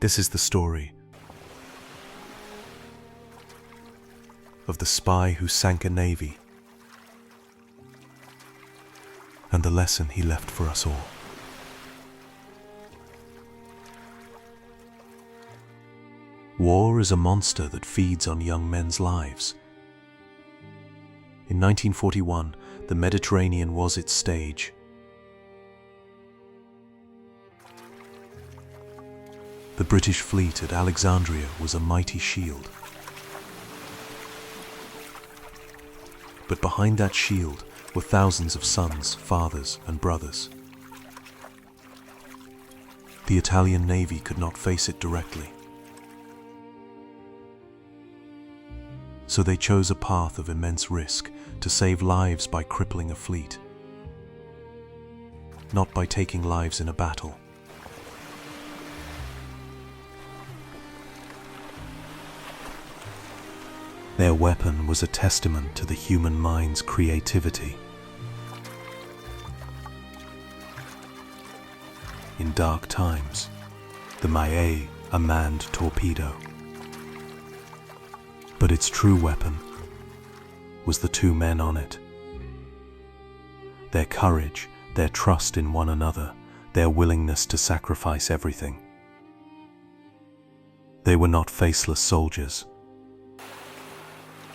This is the story of the spy who sank a navy and the lesson he left for us all. War is a monster that feeds on young men's lives. In 1941, the Mediterranean was its stage. The British fleet at Alexandria was a mighty shield. But behind that shield were thousands of sons, fathers, and brothers. The Italian Navy could not face it directly. So they chose a path of immense risk to save lives by crippling a fleet, not by taking lives in a battle. Their weapon was a testament to the human mind's creativity. In dark times, the Maiale, a manned torpedo. But its true weapon was the two men on it. Their courage, their trust in one another, their willingness to sacrifice everything. They were not faceless soldiers.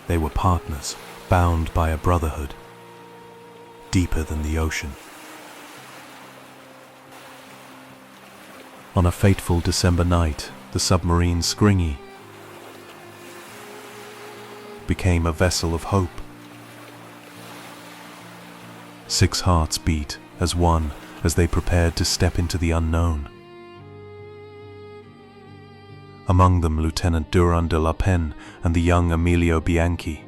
They were partners, bound by a brotherhood, deeper than the ocean. On a fateful December night, the submarine Skringy became a vessel of hope. 6 hearts beat as one as they prepared to step into the unknown. Among them Lieutenant Durand de la Penne and the young Emilio Bianchi.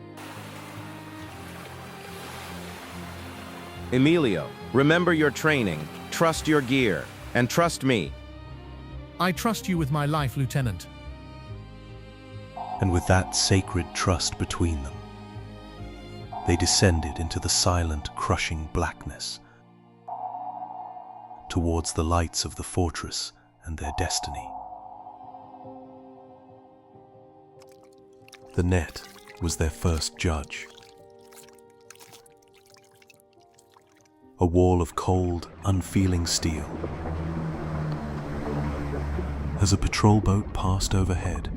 Emilio, remember your training, trust your gear, and trust me. I trust you with my life, Lieutenant. And with that sacred trust between them, they descended into the silent, crushing blackness, towards the lights of the fortress and their destiny. The net was their first judge. A wall of cold, unfeeling steel. As a patrol boat passed overhead,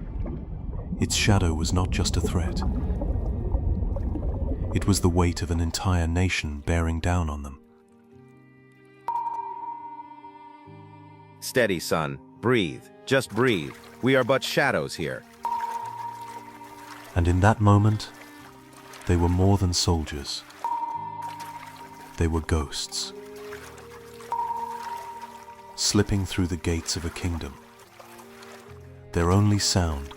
its shadow was not just a threat. It was the weight of an entire nation bearing down on them. Steady, son. Breathe. Just breathe. We are but shadows here. And in that moment, they were more than soldiers. They were ghosts, slipping through the gates of a kingdom. Their only sound,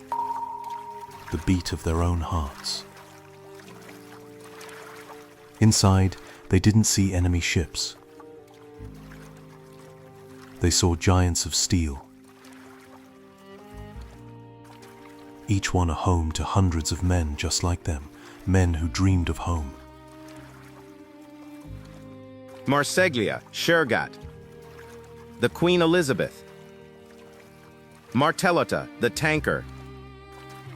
the beat of their own hearts. Inside, they didn't see enemy ships. They saw giants of steel, each one a home to hundreds of men just like them, men who dreamed of home. Marseglia, Shergat, the Queen Elizabeth, Martellota, the tanker.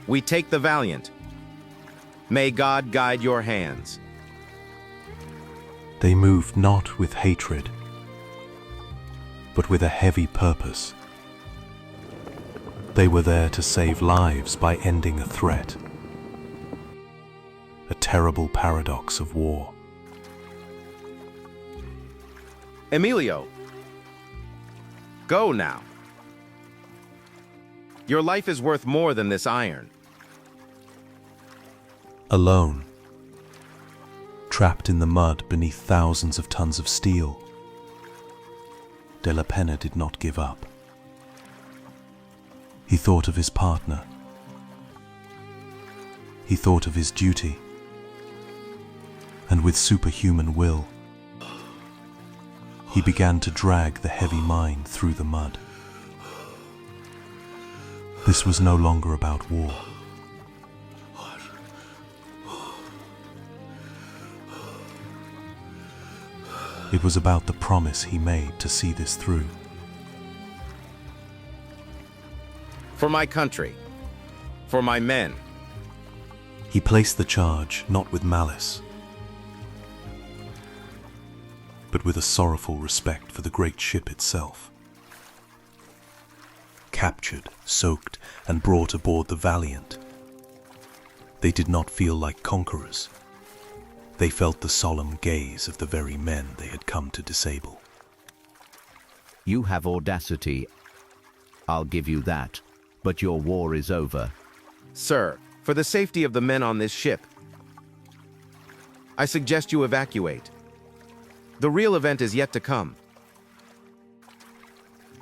We take the Valiant. May God guide your hands. They moved not with hatred, but with a heavy purpose. They were there to save lives by ending a threat. A terrible paradox of war. Emilio, go now. Your life is worth more than this iron. Alone, trapped in the mud beneath thousands of tons of steel, De la Penne did not give up. He thought of his partner. He thought of his duty. And with superhuman will, he began to drag the heavy mine through the mud. This was no longer about war. It was about the promise he made to see this through. For my country. For my men. He placed the charge not with malice, but with a sorrowful respect for the great ship itself. Captured, soaked, and brought aboard the Valiant, they did not feel like conquerors. They felt the solemn gaze of the very men they had come to disable. You have audacity, I'll give you that, but your war is over. Sir, for the safety of the men on this ship, I suggest you evacuate. The real event is yet to come.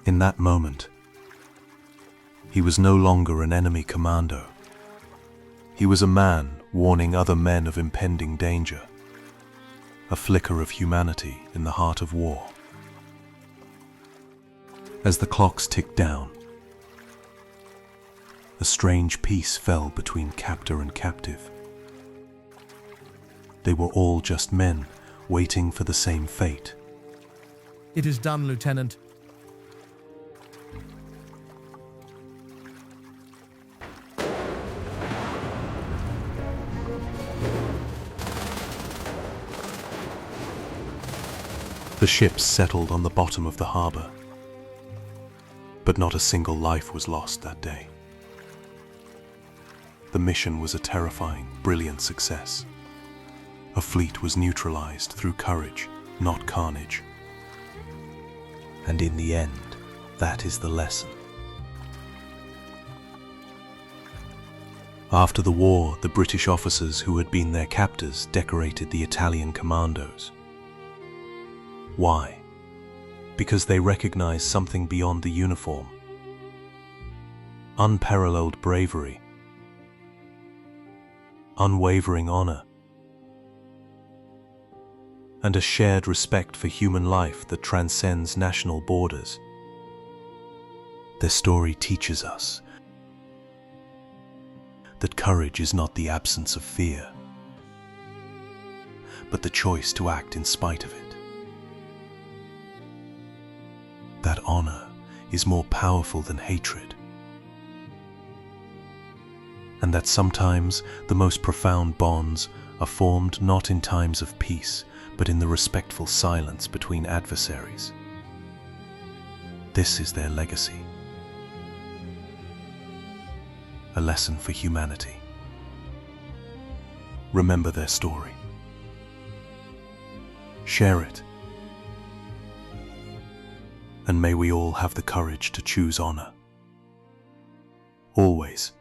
In that moment, he was no longer an enemy commando. He was a man warning other men of impending danger, a flicker of humanity in the heart of war. As the clocks ticked down, a strange peace fell between captor and captive. They were all just men waiting for the same fate. It is done, Lieutenant. The ships settled on the bottom of the harbor, but not a single life was lost that day. The mission was a terrifying, brilliant success. A fleet was neutralized through courage, not carnage. And in the end, that is the lesson. After the war, the British officers who had been their captors decorated the Italian commandos. Why? Because they recognized something beyond the uniform. Unparalleled bravery, unwavering honor, and a shared respect for human life that transcends national borders. Their story teaches us that courage is not the absence of fear, but the choice to act in spite of it. That honor is more powerful than hatred, and that sometimes the most profound bonds are formed not in times of peace, but in the respectful silence between adversaries. This is their legacy, a lesson for humanity. Remember their story. Share it. And may we all have the courage to choose honor. Always.